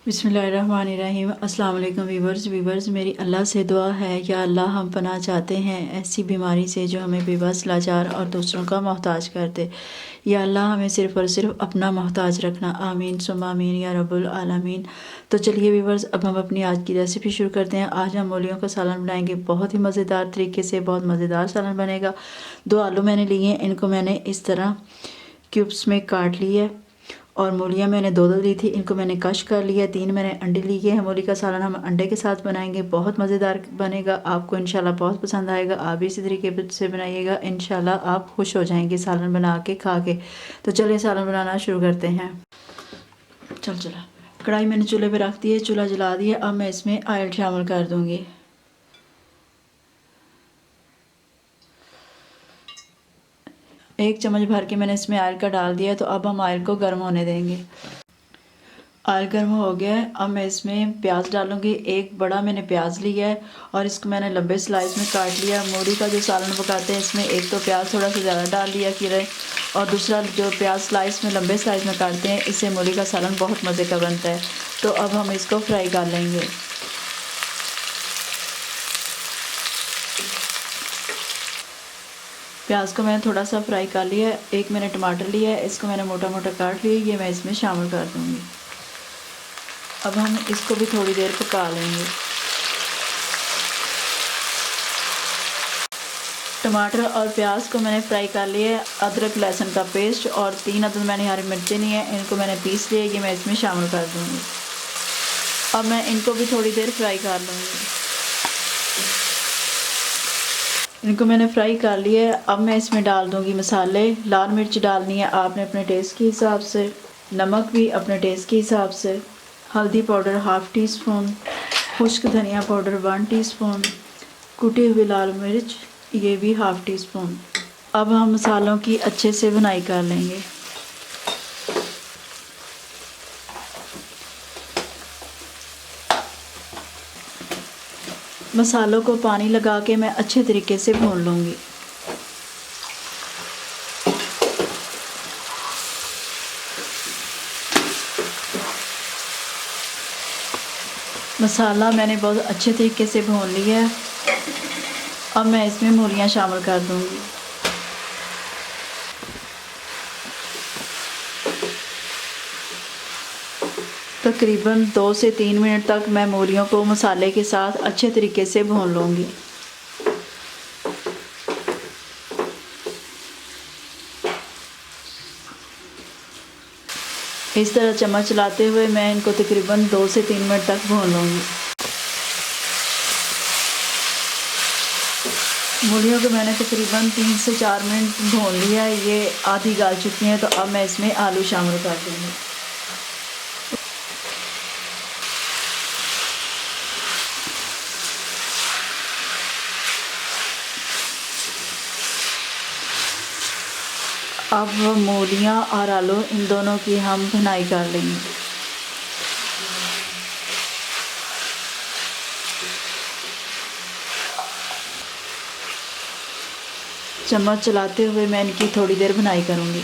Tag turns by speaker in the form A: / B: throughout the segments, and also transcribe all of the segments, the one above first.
A: बिस्मिल्लाहिर्रहमानिर्रहीम। अस्सलाम वालेकुम वीवर्स। मेरी अल्लाह से दुआ है, या अल्लाह हम पनाह चाहते हैं ऐसी बीमारी से जो हमें बेबस, लाचार और दूसरों का मोहताज कर दे। या अल्लाह हमें सिर्फ़ और सिर्फ अपना मोहताज रखना। आमीन सुम्मा आमीन या रब्बुल आलमीन। तो चलिए वीवर्स, अब हम अपनी आज की रेसिपी शुरू करते हैं। आज हम मूलियों का सालन बनाएंगे, बहुत ही मज़ेदार तरीके से, बहुत मज़ेदार सालन बनेगा। 2 आलू मैंने लिए हैं, इनको मैंने इस तरह क्यूब्स में काट लिया है। और मूलियाँ मैंने 2 ली थी, इनको मैंने कश कर लिया। 3 मैंने अंडे लिए हैं। मूली का सालन हम अंडे के साथ बनाएंगे, बहुत मज़ेदार बनेगा, आपको इंशाल्लाह बहुत पसंद आएगा। आप भी इसी तरीके से बनाइएगा, इंशाल्लाह आप खुश हो जाएंगे सालन बना के खा के। तो चलिए सालन बनाना शुरू करते हैं। चला कढ़ाई मैंने चूल्हे पर रख दी है, चूल्हा जला दिया। अब मैं इसमें ऑयल शामिल कर दूँगी। 1 चम्मच भर के मैंने इसमें ऑयल का डाल दिया। तो अब हम ऑयल को गर्म होने देंगे। ऑयल गर्म हो गया है, अब मैं इसमें प्याज डालूंगी। 1 बड़ा मैंने प्याज लिया है और इसको मैंने लंबे स्लाइस में काट लिया। मूली का जो सालन पकाते हैं, इसमें एक तो प्याज थोड़ा सा ज़्यादा डाल लिया कीरे, और दूसरा जो प्याज स्लाइस में लंबे स्लाइस में काटते हैं, इससे मूली का सालन बहुत मज़े का बनता है। तो अब हम इसको फ्राई कर लेंगे। प्याज को मैंने थोड़ा सा फ्राई कर लिया है। 1 मैंने टमाटर लिया है, इसको मैंने मोटा मोटा काट लिया, ये मैं इसमें शामिल कर दूँगी। अब हम इसको भी थोड़ी देर पका लेंगे। टमाटर और प्याज को मैंने फ्राई कर लिया है। अदरक लहसुन का पेस्ट और 3 अदद मैंने हरी मिर्चें ली हैं, इनको मैंने पीस लिया, ये मैं इसमें शामिल कर दूँगी। अब मैं इनको भी थोड़ी देर फ्राई कर लूँगी। इनको मैंने फ्राई कर लिया है। अब मैं इसमें डाल दूँगी मसाले। लाल मिर्च डालनी है आपने अपने टेस्ट के हिसाब से, नमक भी अपने टेस्ट के हिसाब से, हल्दी पाउडर 1/2 टीस्पून, खुश्क धनिया पाउडर 1 टीस्पून, कुटी हुई लाल मिर्च ये भी 1/2 टीस्पून। अब हम मसालों की अच्छे से भुनाई कर लेंगे। मसालों को पानी लगा के मैं अच्छे तरीके से भून लूँगी। मसाला मैंने बहुत अच्छे तरीके से भून लिया है। अब मैं इसमें मूलियाँ शामिल कर दूँगी। तकरीबन 2 से 3 मिनट तक मैं मूलियों को मसाले के साथ अच्छे तरीके से भून लूँगी। इस तरह चम्मच चलाते हुए मैं इनको तकरीबन 2 से 3 मिनट तक भून लूँगी। मूलियों को मैंने तकरीबन 3 से 4 मिनट भून लिया है, ये आधी गल चुकी हैं। तो अब मैं इसमें आलू शामिल कर दूँगी। अब मूलियाँ और आलू इन दोनों की हम भुनाई कर लेंगे। चम्मच चलाते हुए मैं इनकी थोड़ी देर भुनाई करूँगी।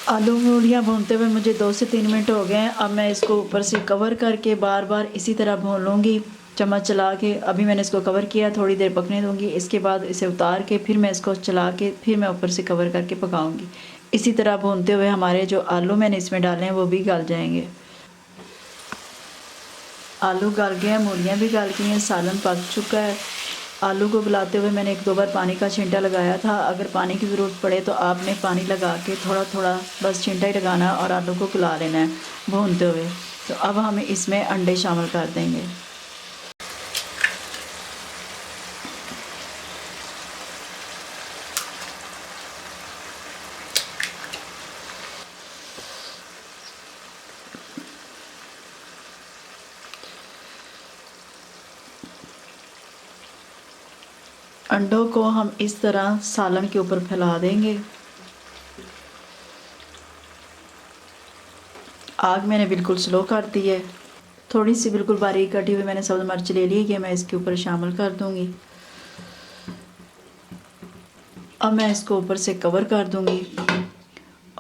A: आलू मूलियाँ भूनते हुए मुझे 2 से 3 मिनट हो गए हैं। अब मैं इसको ऊपर से कवर करके बार बार इसी तरह भून लूँगी, चम्मच चला के। अभी मैंने इसको कवर किया, थोड़ी देर पकने दूँगी। इसके बाद इसे उतार के फिर मैं इसको चला के फिर मैं ऊपर से कवर करके पकाऊँगी। इसी तरह भूनते हुए हमारे जो आलू मैंने इसमें डाले हैं वो भी गल जाएंगे। आलू गल गए हैं, मूलियाँ भी गल गई हैं, सालन पक चुका है। आलू को गलाते हुए मैंने 1-2 बार पानी का छींटा लगाया था। अगर पानी की ज़रूरत पड़े तो आपने पानी लगा के थोड़ा थोड़ा बस छींटा ही लगाना और आलू को गला लेना है भूनते हुए। तो अब हम इसमें अंडे शामिल कर देंगे। अंडों को हम इस तरह सालन के ऊपर फैला देंगे। आग मैंने बिल्कुल स्लो कर दी है। थोड़ी सी बिल्कुल बारीक कटी हुई मैंने सब्ज़ मिर्च ले ली है, मैं इसके ऊपर शामिल कर दूंगी। अब मैं इसको ऊपर से कवर कर दूंगी